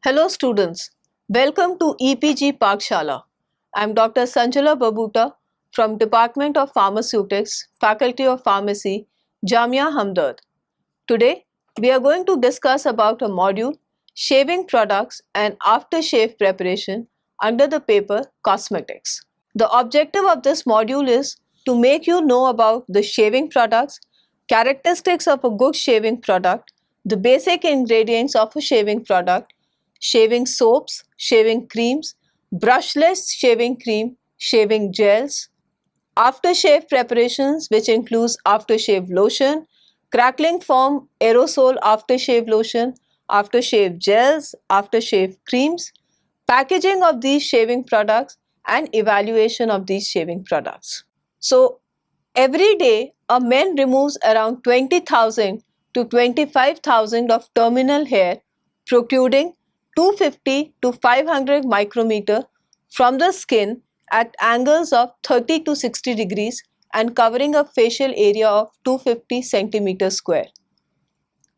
Hello students, welcome to EPG Pakshala. I am Dr. Sanjala Babuta from Department of Pharmaceutics, Faculty of Pharmacy, Jamia Hamdard. Today, we are going to discuss about a module, shaving products and aftershave preparation under the paper Cosmetics. The objective of this module is to make you know about the shaving products, characteristics of a good shaving product, the basic ingredients of a shaving product, shaving soaps, shaving creams, brushless shaving cream, shaving gels, aftershave preparations which includes aftershave lotion, crackling foam aerosol aftershave lotion, aftershave gels, aftershave creams, packaging of these shaving products and evaluation of these shaving products. So every day a man removes around 20,000 to 25,000 of terminal hair protruding 250 to 500 micrometer from the skin at angles of 30 to 60 degrees and covering a facial area of 250 centimeters square.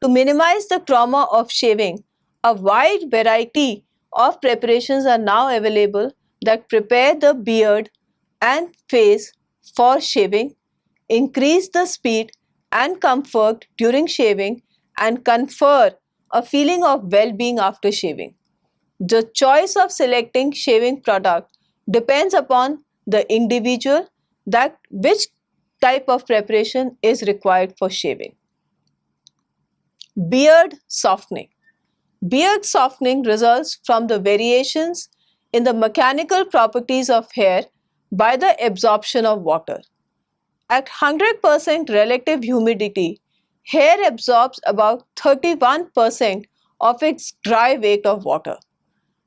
To minimize the trauma of shaving, a wide variety of preparations are now available that prepare the beard and face for shaving, increase the speed and comfort during shaving, and confer a feeling of well-being after shaving. The choice of selecting shaving product depends upon the individual that which type of preparation is required for shaving. Beard softening. Beard softening results from the variations in the mechanical properties of hair by the absorption of water. At 100% relative humidity, hair absorbs about 31% of its dry weight of water.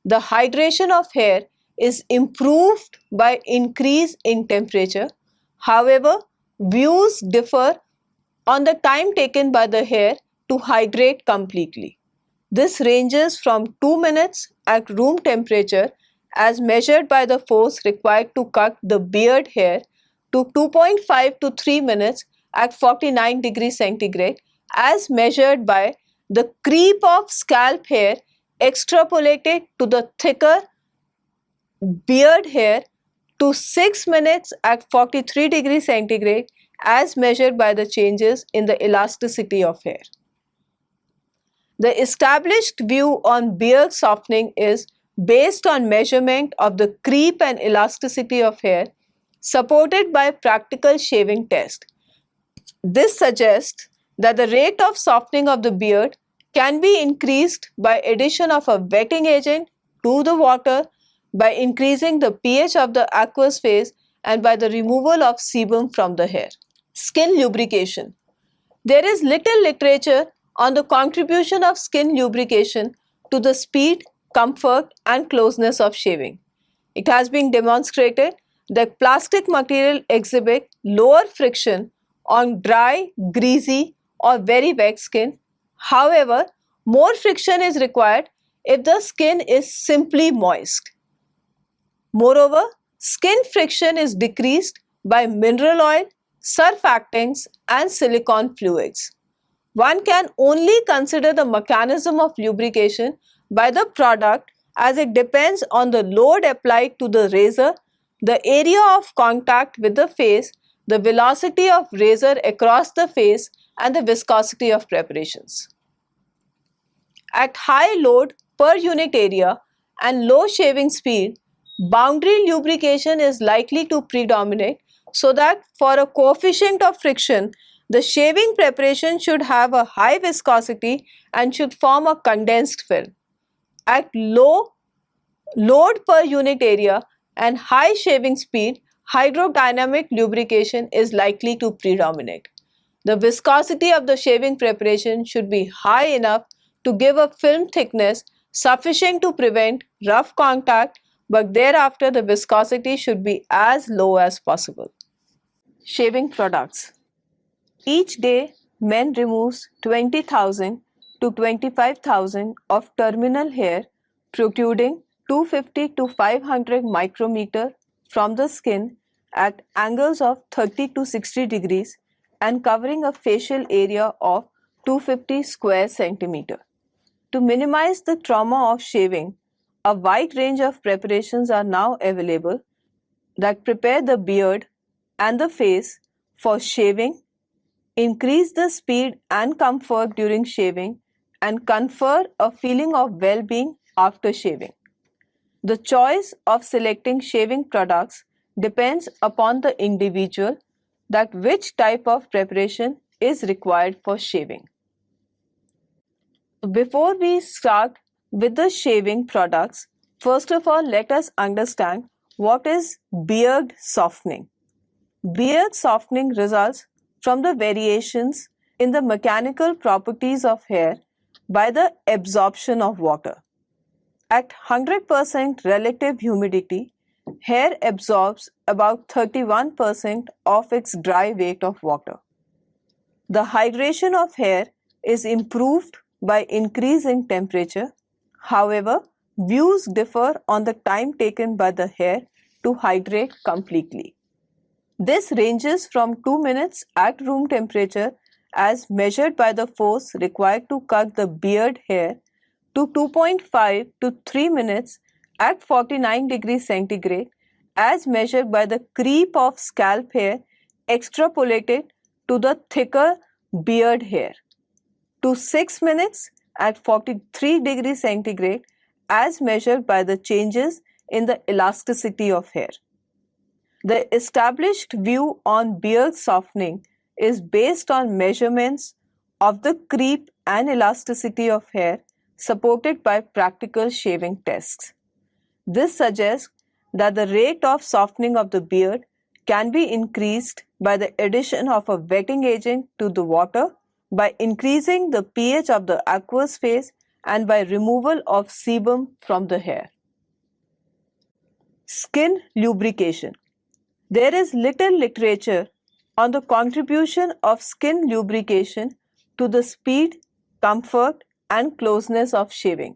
The hydration of hair is improved by increase in temperature. However, views differ on the time taken by the hair to hydrate completely. This ranges from 2 minutes at room temperature as measured by the force required to cut the beard hair to 2.5 to 3 minutes at 49 degrees centigrade as measured by the creep of scalp hair extrapolated to the thicker beard hair to 6 minutes at 43 degrees centigrade as measured by the changes in the elasticity of hair. The established view on beard softening is based on measurement of the creep and elasticity of hair supported by practical shaving test. This suggests that the rate of softening of the beard can be increased by addition of a wetting agent to the water, by increasing the pH of the aqueous phase, and by the removal of sebum from the hair. Skin lubrication. There is little literature on the contribution of skin lubrication to the speed, comfort and closeness of shaving. It has been demonstrated that plastic material exhibit lower friction on dry, greasy or very wet skin. However, more friction is required if the skin is simply moist. Moreover, skin friction is decreased by mineral oil, surfactants and silicone fluids. One can only consider the mechanism of lubrication by the product as it depends on the load applied to the razor, the area of contact with the face, the velocity of razor across the face and the viscosity of preparations. At high load per unit area and low shaving speed, boundary lubrication is likely to predominate, so that for a coefficient of friction, the shaving preparation should have a high viscosity and should form a condensed film. At low load per unit area and high shaving speed, hydrodynamic lubrication is likely to predominate. The viscosity of the shaving preparation should be high enough to give a film thickness sufficient to prevent rough contact, but thereafter the viscosity should be as low as possible. Shaving products. Each day, men removes 20,000 to 25,000 of terminal hair protruding 250 to 500 micrometer from the skin at angles of 30 to 60 degrees and covering a facial area of 250 square centimeter. To minimize the trauma of shaving, a wide range of preparations are now available that prepare the beard and the face for shaving, increase the speed and comfort during shaving, and confer a feeling of well-being after shaving. The choice of selecting shaving products depends upon the individual that which type of preparation is required for shaving. Before we start with the shaving products, first of all let us understand what is beard softening. Beard softening results from the variations in the mechanical properties of hair by the absorption of water. At 100% relative humidity, hair absorbs about 31% of its dry weight of water. The hydration of hair is improved by increase in temperature. However, views differ on the time taken by the hair to hydrate completely. This ranges from 2 minutes at room temperature as measured by the force required to cut the beard hair to 2.5 to 3 minutes at 49 degrees centigrade as measured by the creep of scalp hair extrapolated to the thicker beard hair, to 6 minutes at 43 degrees centigrade as measured by the changes in the elasticity of hair. The established view on beard softening is based on measurements of the creep and elasticity of hair supported by practical shaving tests. This suggests that the rate of softening of the beard can be increased by the addition of a wetting agent to the water, by increasing the pH of the aqueous phase, and by removal of sebum from the hair. Skin lubrication. There is little literature on the contribution of skin lubrication to the speed, comfort, and closeness of shaving.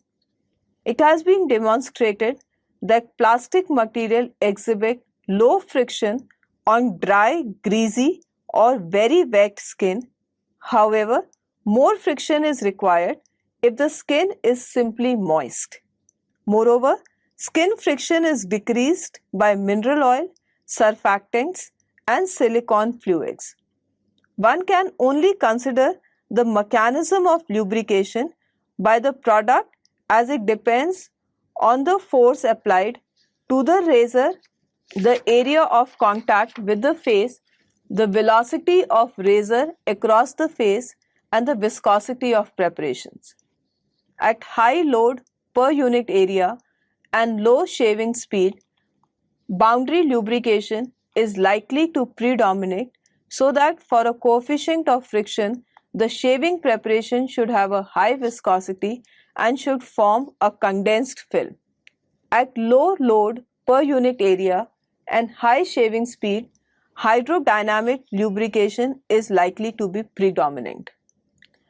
It has been demonstrated that plastic material exhibit low friction on dry, greasy, or very wet skin. However, more friction is required if the skin is simply moist. Moreover, skin friction is decreased by mineral oil, surfactants, and silicone fluids. One can only consider the mechanism of lubrication by the product as it depends on the force applied to the razor, the area of contact with the face, the velocity of razor across the face, and the viscosity of preparations. At high load per unit area and low shaving speed, boundary lubrication is likely to predominate, so that for a coefficient of friction, the shaving preparation should have a high viscosity and should form a condensed film. At low load per unit area and high shaving speed, hydrodynamic lubrication is likely to be predominant.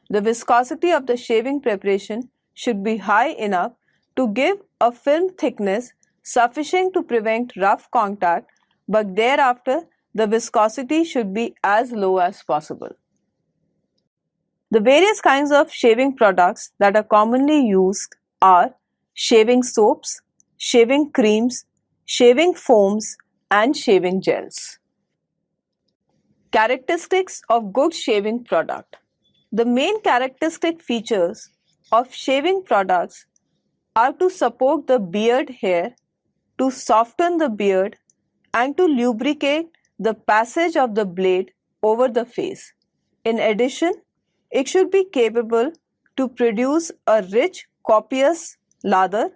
The viscosity of the shaving preparation should be high enough to give a film thickness sufficient to prevent rough contact, but thereafter the viscosity should be as low as possible. The various kinds of shaving products that are commonly used are shaving soaps, shaving creams, shaving foams, and shaving gels. Characteristics of good shaving product. The main characteristic features of shaving products are to support the beard hair, to soften the beard, and to lubricate the passage of the blade over the face. In addition, it should be capable to produce a rich, copious lather.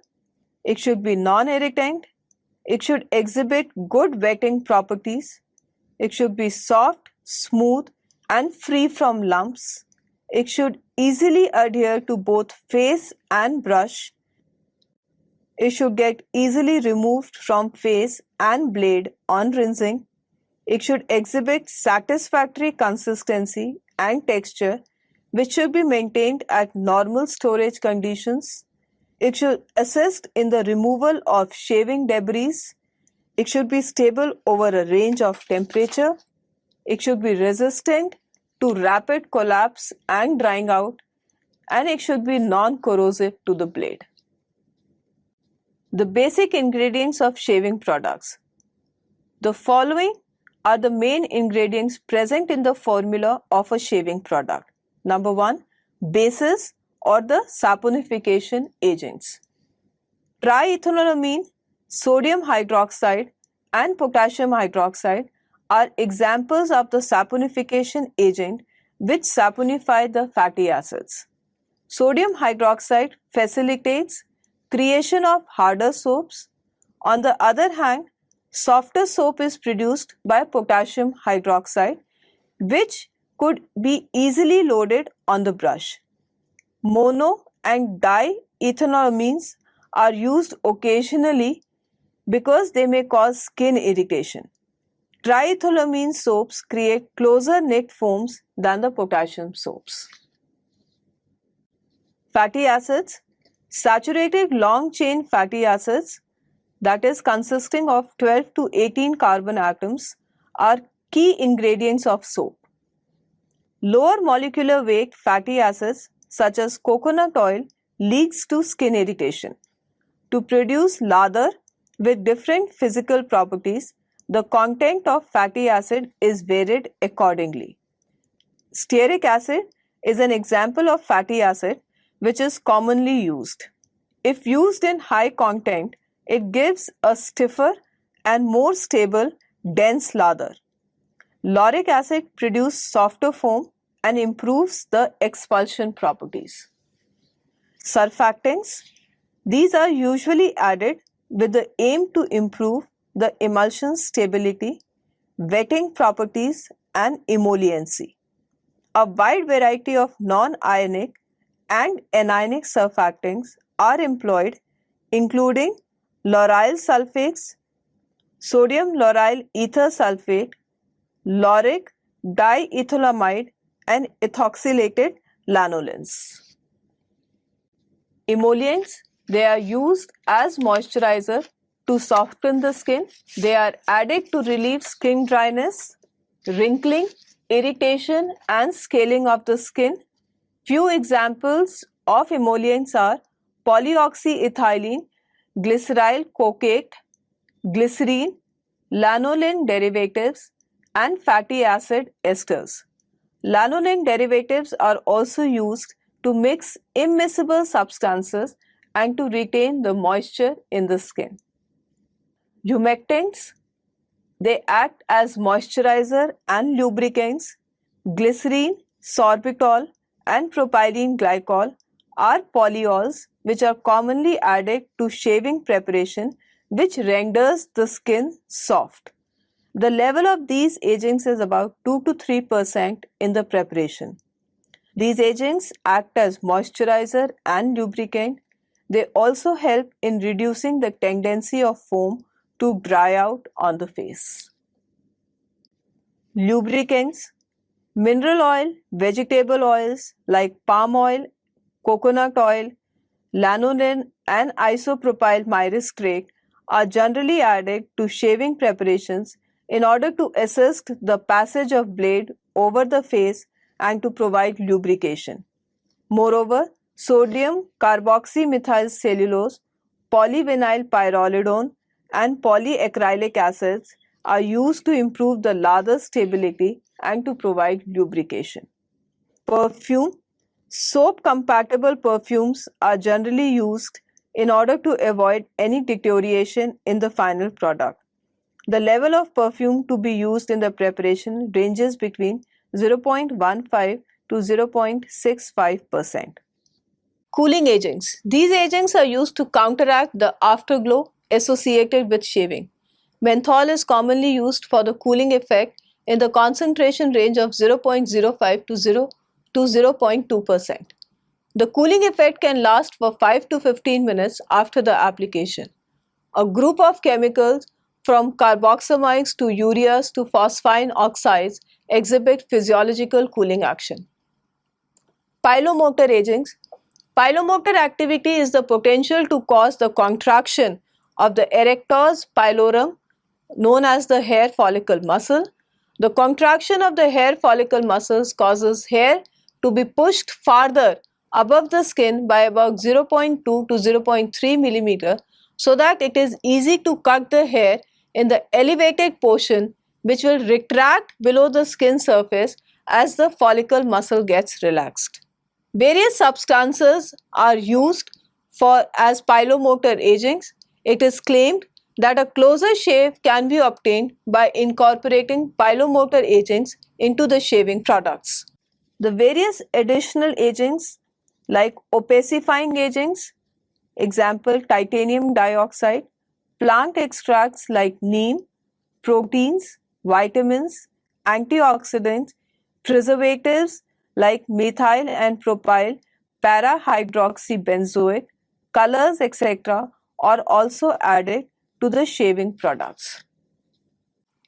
It should be non-irritant. It should exhibit good wetting properties. It should be soft, smooth, and free from lumps. It should easily adhere to both face and brush. It should get easily removed from face and blade on rinsing. It should exhibit satisfactory consistency and texture, which should be maintained at normal storage conditions. It should assist in the removal of shaving debris. It should be stable over a range of temperature. It should be resistant to rapid collapse and drying out. and it should be non-corrosive to the blade. The basic ingredients of shaving products. The following are the main ingredients present in the formula of a shaving product. Number 1, bases or the saponification agents. Triethanolamine, sodium hydroxide and potassium hydroxide are examples of the saponification agent which saponify the fatty acids. Sodium hydroxide facilitates creation of harder soaps. On the other hand, softer soap is produced by potassium hydroxide, which could be easily loaded on the brush. Mono and diethanolamines are used occasionally because they may cause skin irritation. Triethylamine soaps create closer knit foams than the potassium soaps. Fatty acids. Saturated long chain fatty acids, that is consisting of 12 to 18 carbon atoms, are key ingredients of soap. Lower molecular weight fatty acids such as coconut oil leads to skin irritation. To produce lather with different physical properties, the content of fatty acid is varied accordingly. Stearic acid is an example of fatty acid which is commonly used. If used in high content, it gives a stiffer and more stable, dense lather. Lauric acid produces softer foam and improves the expulsion properties. Surfactants. These are usually added with the aim to improve the emulsion stability, wetting properties and emolliency. A wide variety of non-ionic and anionic surfactants are employed, including lauryl sulfates, sodium lauryl ether sulfate, lauric diethylamide and ethoxylated lanolins. Emollients. They are used as moisturizer to soften the skin. They are added to relieve skin dryness, wrinkling, irritation and scaling of the skin. Few examples of emollients are polyoxyethylene, glyceryl cocaine, glycerine, lanolin derivatives and fatty acid esters. Lanolin derivatives are also used to mix immiscible substances and to retain the moisture in the skin. Humectants. They act as moisturizer and lubricants. Glycerine, sorbitol and propylene glycol are polyols which are commonly added to shaving preparation which renders the skin soft. The level of these agents is about 2 to 3% in the preparation. These agents act as moisturizer and lubricant. They also help in reducing the tendency of foam to dry out on the face. Lubricants. Mineral oil, vegetable oils like palm oil, coconut oil, lanolin and isopropyl myristicate are generally added to shaving preparations in order to assist the passage of blade over the face and to provide lubrication. Moreover, sodium carboxymethylcellulose, polyvinyl pyrrolidone and polyacrylic acids are used to improve the lather stability and to provide lubrication. Perfume. Soap-compatible perfumes are generally used in order to avoid any deterioration in the final product. The level of perfume to be used in the preparation ranges between 0.15 to 0.65%. Cooling agents. These agents are used to counteract the afterglow associated with shaving. Menthol is commonly used for the cooling effect in the concentration range of 0.05 to 0.2%. The cooling effect can last for 5 to 15 minutes after the application. A group of chemicals from carboxamides to ureas to phosphine oxides exhibit physiological cooling action. Pilomotor agents. Pilomotor activity is the potential to cause the contraction of the erectors pilorum, known as the hair follicle muscle. The contraction of the hair follicle muscles causes hair to be pushed farther above the skin by about 0.2 to 0.3 millimeter so that it is easy to cut the hair in the elevated portion, which will retract below the skin surface as the follicle muscle gets relaxed. Various substances are used for as pilomotor agents. It is claimed that a closer shave can be obtained by incorporating pilomotor agents into the shaving products. The various additional agents like opacifying agents, example titanium dioxide, plant extracts like neem, proteins, vitamins, antioxidants, preservatives like methyl and propyl para-hydroxybenzoate, colors, etc. are also added to the shaving products.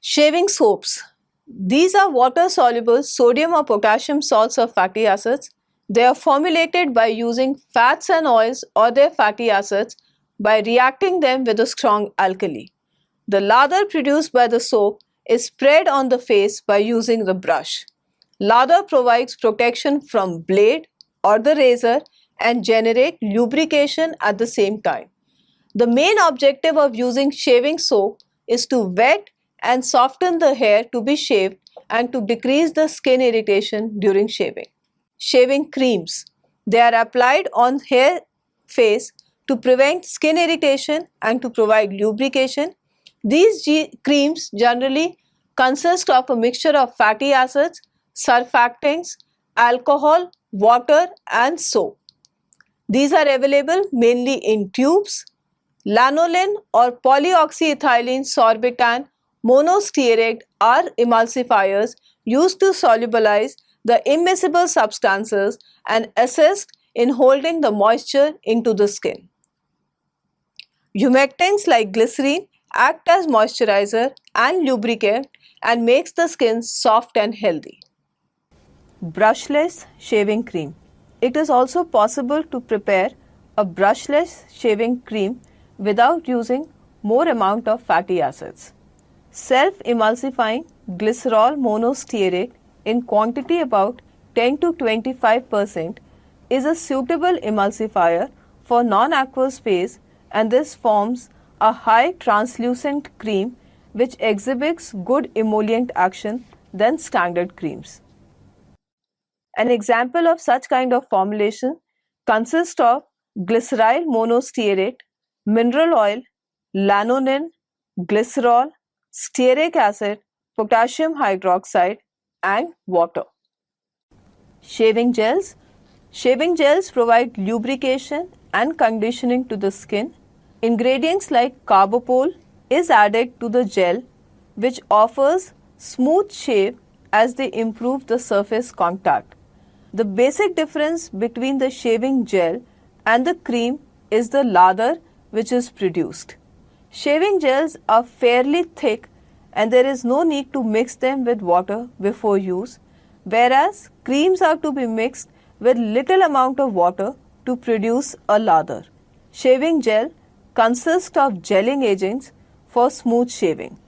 Shaving soaps. These are water-soluble sodium or potassium salts or fatty acids. They are formulated by using fats and oils or their fatty acids by reacting them with a strong alkali. The lather produced by the soap is spread on the face by using the brush. Lather provides protection from blade or the razor and generate lubrication at the same time. The main objective of using shaving soap is to wet and soften the hair to be shaved and to decrease the skin irritation during shaving. Shaving creams. They are applied on hair face to prevent skin irritation and to provide lubrication. These creams generally consist of a mixture of fatty acids, surfactants, alcohol, water and soap. These are available mainly in tubes. Lanolin or polyoxyethylene sorbitan monostearate are emulsifiers used to solubilize the immiscible substances and assist in holding the moisture into the skin. Humectants like glycerine act as moisturizer and lubricant and makes the skin soft and healthy. Brushless shaving cream. It is also possible to prepare a brushless shaving cream without using more amount of fatty acids. Self-emulsifying glycerol monostearate in quantity about 10 to 25% is a suitable emulsifier for non-aqueous phase, and this forms a high translucent cream which exhibits good emollient action than standard creams. An example of such kind of formulation consists of glyceryl monostearate, mineral oil, lanolin, glycerol, stearic acid, potassium hydroxide and water. Shaving gels. Shaving gels provide lubrication and conditioning to the skin. Ingredients like carbopol is added to the gel, which offers smooth shave as they improve the surface contact. The basic difference between the shaving gel and the cream is the lather which is produced. Shaving gels are fairly thick and there is no need to mix them with water before use, whereas creams are to be mixed with little amount of water to produce a lather. Shaving gel consists of gelling agents for smooth shaving.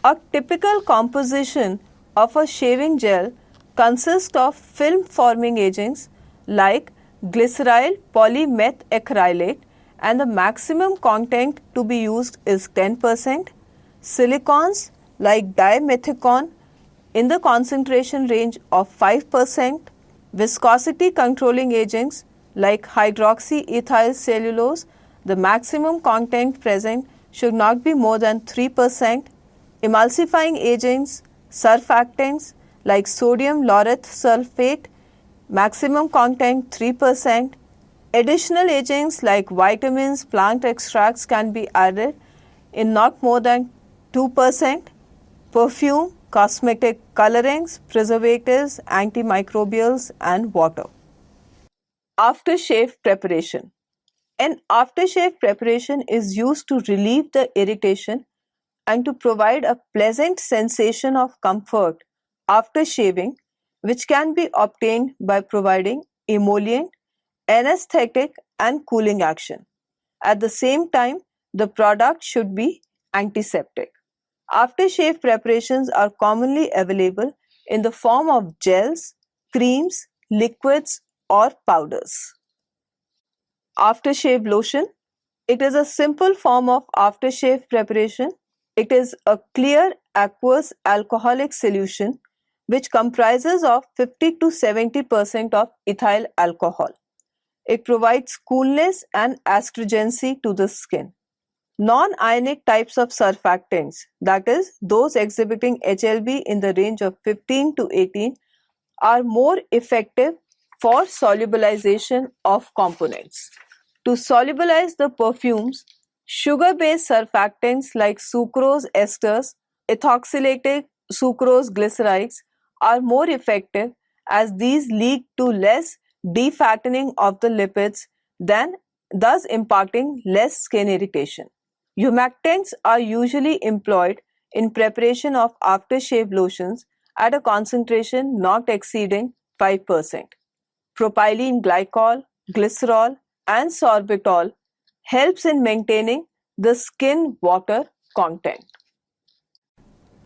A typical composition of a shaving gel consists of film forming agents like glyceryl polymethacrylate, and the maximum content to be used is 10%, silicons like dimethicone in the concentration range of 5%, viscosity controlling agents like hydroxyethyl cellulose, the maximum content present should not be more than 3%, emulsifying agents, surfactants like sodium laureth sulfate, maximum content 3%, additional agents like vitamins, plant extracts can be added in not more than 2%, perfume, cosmetic colorings, preservatives, antimicrobials and water. Aftershave preparation. An aftershave preparation is used to relieve the irritation and to provide a pleasant sensation of comfort after shaving, which can be obtained by providing emollient, anesthetic and cooling action. At the same time, the product should be antiseptic. Aftershave preparations are commonly available in the form of gels, creams, liquids or powders. Aftershave lotion. It is a simple form of aftershave preparation. It is a clear aqueous alcoholic solution which comprises of 50 to 70% of ethyl alcohol. It provides coolness and astringency to the skin. Non-ionic types of surfactants, that is, those exhibiting HLB in the range of 15 to 18, are more effective for solubilization of components. To solubilize the perfumes, sugar-based surfactants like sucrose esters, ethoxylated sucrose glycerides are more effective as these lead to less defattening of the lipids than thus imparting less skin irritation. Humectants are usually employed in preparation of aftershave lotions at a concentration not exceeding 5%. Propylene glycol, glycerol, and sorbitol helps in maintaining the skin water content.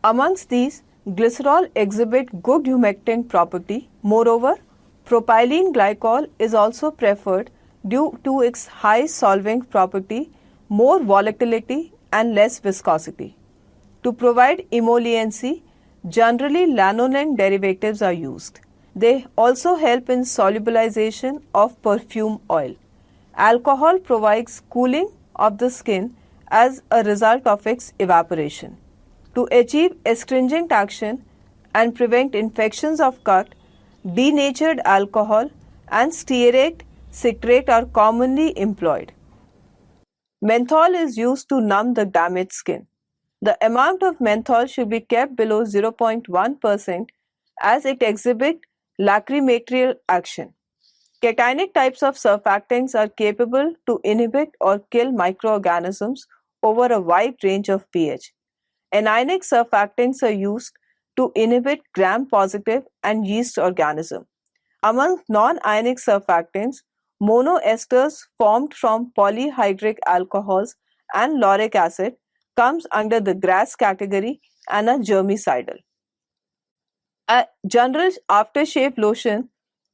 Amongst these, glycerol exhibit good humectant property. Moreover, propylene glycol is also preferred due to its high solvent property, more volatility and less viscosity. To provide emolliency, generally lanolin derivatives are used. They also help in solubilization of perfume oil. Alcohol provides cooling of the skin as a result of its evaporation. To achieve astringent action and prevent infections of cut, denatured alcohol and stearate citrate are commonly employed. Menthol is used to numb the damaged skin. The amount of menthol should be kept below 0.1% as it exhibits lacrimatorial action. Cationic types of surfactants are capable to inhibit or kill microorganisms over a wide range of pH. Anionic surfactants are used to inhibit gram-positive and yeast organisms. Among non-ionic surfactants, monoesters formed from polyhydric alcohols and lauric acid comes under the GRAS category and are germicidal. A general aftershave lotion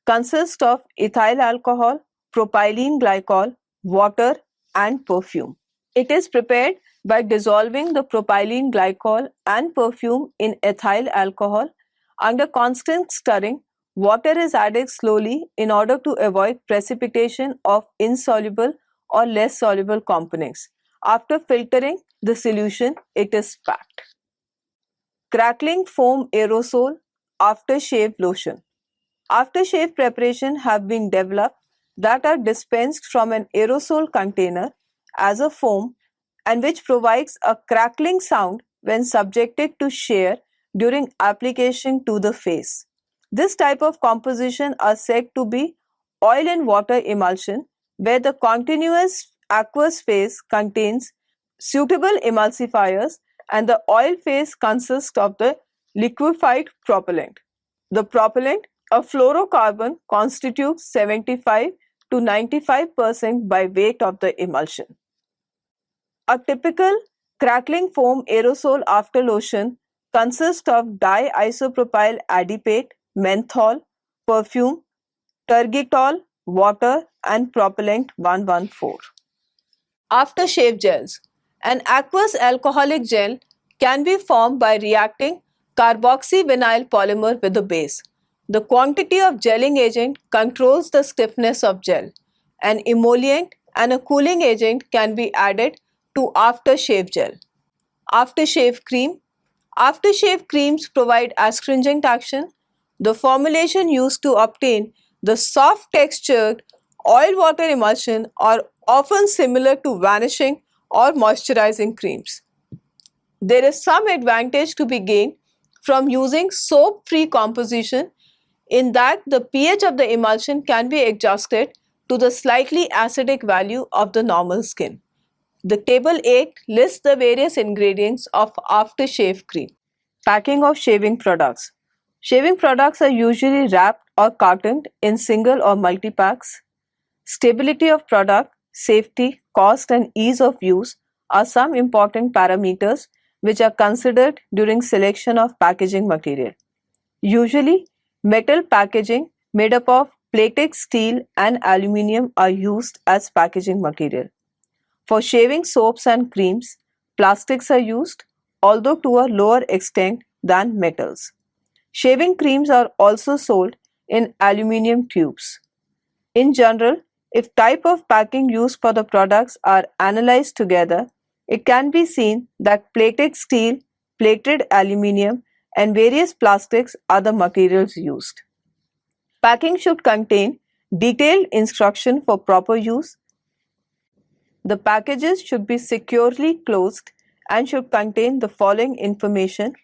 consists of ethyl alcohol, propylene glycol, water and perfume. It is prepared by dissolving the propylene glycol and perfume in ethyl alcohol. Under constant stirring, water is added slowly in order to avoid precipitation of insoluble or less soluble components. After filtering the solution, it is packed. Crackling foam aerosol aftershave lotion. Aftershave preparation have been developed that are dispensed from an aerosol container as a foam and which provides a crackling sound when subjected to shear during application to the face. This type of composition are said to be oil and water emulsion, where the continuous aqueous phase contains suitable emulsifiers and the oil phase consists of the liquefied propellant. The propellant, a fluorocarbon, constitutes 75 to 95% by weight of the emulsion. A typical crackling foam aerosol after lotion consists of diisopropyl adipate, menthol, perfume, tergitol, water and propellant 114. Aftershave gels. An aqueous alcoholic gel can be formed by reacting carboxyvinyl polymer with the base. The quantity of gelling agent controls the stiffness of gel. An emollient and a cooling agent can be added to aftershave gel. Aftershave cream. Aftershave creams provide astringent action. The formulation used to obtain the soft textured oil-water emulsion are often similar to vanishing or moisturizing creams. There is some advantage to be gained from using soap-free composition in that the pH of the emulsion can be adjusted to the slightly acidic value of the normal skin. The table 8 lists the various ingredients of aftershave cream. Packing of shaving products. Shaving products are usually wrapped or cartoned in single or multi-packs. Stability of product, safety, cost and ease of use are some important parameters which are considered during selection of packaging material. Usually, metal packaging made up of plated steel and aluminium are used as packaging material. For shaving soaps and creams, plastics are used, although to a lower extent than metals. Shaving creams are also sold in aluminium tubes. In general, if type of packing used for the products are analyzed together, it can be seen that plated steel, plated aluminium, and various plastics are the materials used. Packing should contain detailed instruction for proper use. The packages should be securely closed and should contain the following information,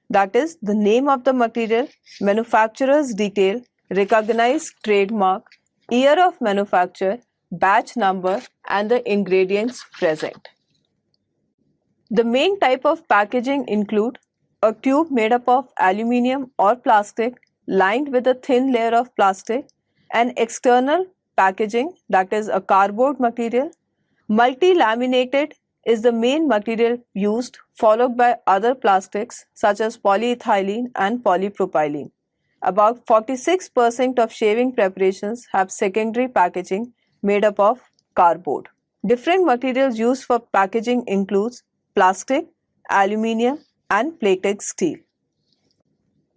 that is, the name of the material, manufacturer's detail, recognized trademark, year of manufacture, batch number, and the ingredients present. The main type of packaging include a tube made up of aluminium or plastic lined with a thin layer of plastic, an external packaging, that is a cardboard material. Multi-laminated is the main material used, followed by other plastics such as polyethylene and polypropylene. About 46% of shaving preparations have secondary packaging made up of cardboard. Different materials used for packaging includes plastic, aluminium, and plated steel.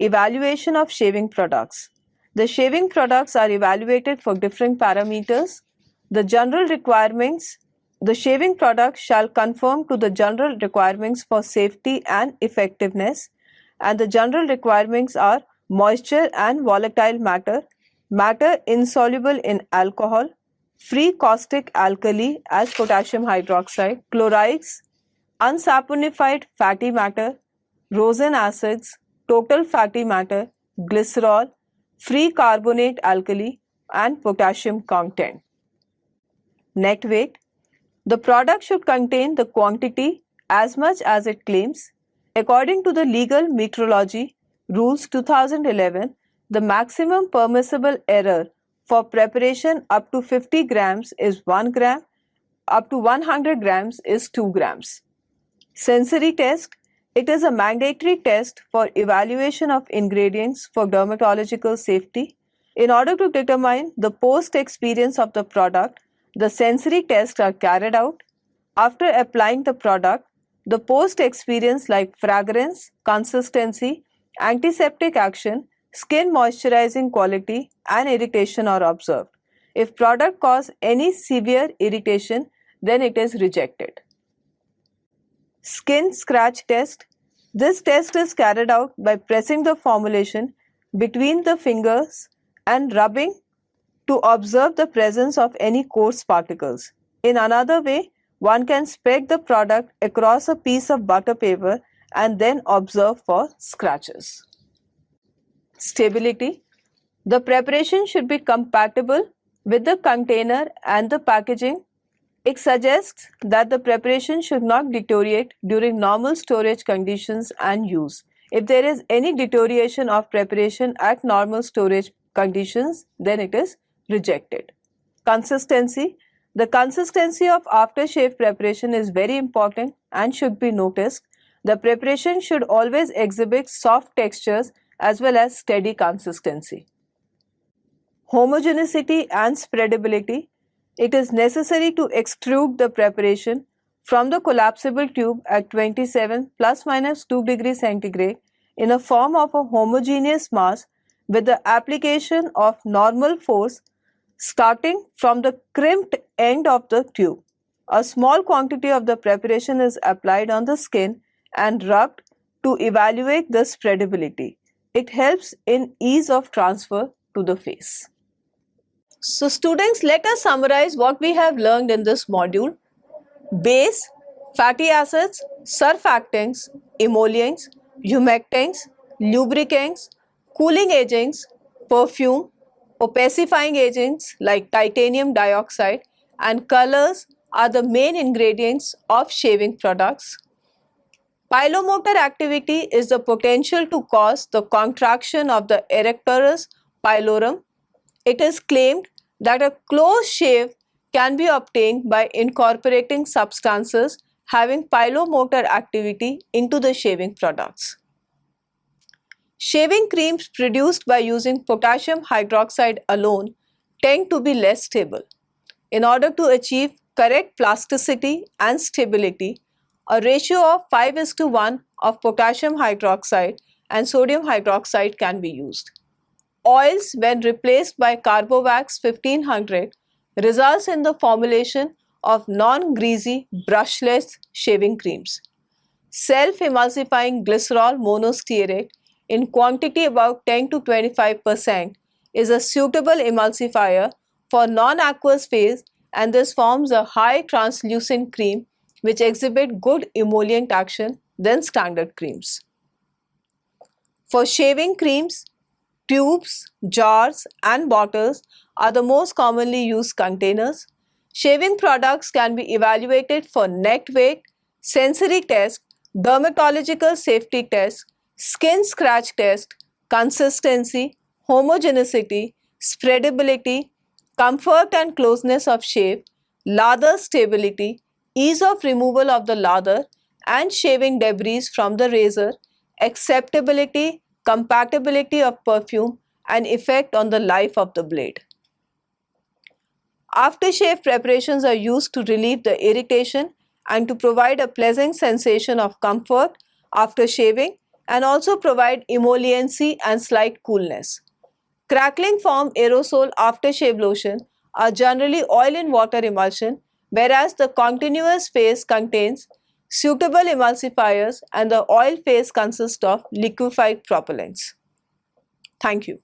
Evaluation of shaving products. The shaving products are evaluated for different parameters. The shaving product shall conform to the general requirements for safety and effectiveness, and the general requirements are moisture and volatile matter, matter insoluble in alcohol, free caustic alkali as potassium hydroxide, chlorides, unsaponified fatty matter, rosin acids, total fatty matter, glycerol, free carbonate alkali, and potassium content. Net weight. The product should contain the quantity as much as it claims. According to the Legal Metrology Rules 2011, the maximum permissible error for preparation up to 50 grams is 1 gram, up to 100 grams is 2 grams. Sensory test. It is a mandatory test for evaluation of ingredients for dermatological safety. In order to determine the post-experience of the product, the sensory tests are carried out. After applying the product, the post-experience like fragrance, consistency, antiseptic action, skin moisturizing quality, and irritation are observed. If product cause any severe irritation, then it is rejected. Skin scratch test. This test is carried out by pressing the formulation between the fingers and rubbing to observe the presence of any coarse particles. In another way, one can spread the product across a piece of butter paper and then observe for scratches. Stability. The preparation should be compatible with the container and the packaging. It suggests that the preparation should not deteriorate during normal storage conditions and use. If there is any deterioration of preparation at normal storage conditions, then it is rejected. Consistency. The consistency of aftershave preparation is very important and should be noticed. The preparation should always exhibit soft textures as well as steady consistency. Homogeneity and spreadability. It is necessary to extrude the preparation from the collapsible tube at 27 plus minus 2 degrees centigrade in a form of a homogeneous mass with the application of normal force starting from the crimped end of the tube. A small quantity of the preparation is applied on the skin and rubbed to evaluate the spreadability. It helps in ease of transfer to the face. So students, let us summarize what we have learned in this module. Base, fatty acids, surfactants, emollients, humectants, lubricants, cooling agents, perfume, opacifying agents like titanium dioxide, and colors are the main ingredients of shaving products. Pilomotor activity is the potential to cause the contraction of the arrectorus pilorum. It is claimed that a close shave can be obtained by incorporating substances having pilomotor activity into the shaving products. Shaving creams produced by using potassium hydroxide alone tend to be less stable. In order to achieve correct plasticity and stability, a ratio of 5:1 of potassium hydroxide and sodium hydroxide can be used. Oils, when replaced by Carbowax 1500, results in the formulation of non-greasy, brushless shaving creams. Self-emulsifying glycerol monostearate in quantity about 10 to 25% is a suitable emulsifier for non-aqueous phase, and this forms a high translucent cream which exhibit good emollient action than standard creams. For shaving creams, tubes, jars and bottles are the most commonly used containers. Shaving products can be evaluated for net weight, sensory test, dermatological safety test, skin scratch test, consistency, homogeneity, spreadability, comfort and closeness of shave, lather stability, ease of removal of the lather and shaving debris from the razor, acceptability, compatibility of perfume and effect on the life of the blade. Aftershave preparations are used to relieve the irritation and to provide a pleasant sensation of comfort after shaving, and also provide emolliency and slight coolness. Crackling foam aerosol aftershave lotion are generally oil in water emulsion, whereas the continuous phase contains suitable emulsifiers and the oil phase consists of liquefied propellants. Thank you.